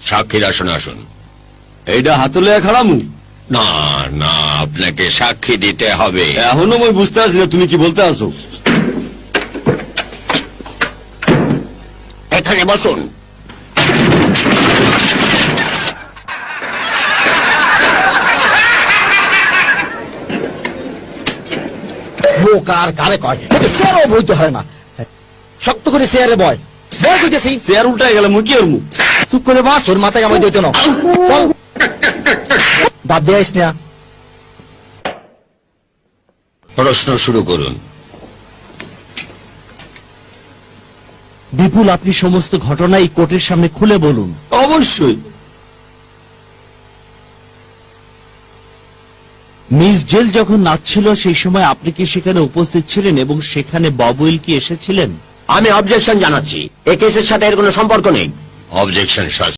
সাক্ষীর আসনে আসুন। এইটা হাতলে খারামু? না না, আপনাকে সাক্ষী দিতে হবে। এখনো মই বুঝতে আছি না তুমি কি বলতে আছো। এখানে বসুন। বোকার কারে কয় চেয়ারও বইতে হয় না, শক্ত করে চেয়ারে বয় বয় কইতেছি। চেয়ার উল্টায় গেলে মুই কি করমু? চুপ করে বাস, তোর মাথায় আমায় দিতে না। চল দাঁত দিয়ে আইস না। প্রশ্ন শুরু করুন। বিপুল, আপনি সমস্ত ঘটনাই কোর্টের সামনে খুলে বলুন। অবশ্যই। মিস জেল যখন নাচছিল সেই সময় আপনি কি সেখানে উপস্থিত ছিলেন এবং সেখানে ববুইল কি এসেছিলেন? আমি অবজেকশন জানাচ্ছি, এই কেসের সাথে এর কোনো সম্পর্ক নেই। অবজেকশন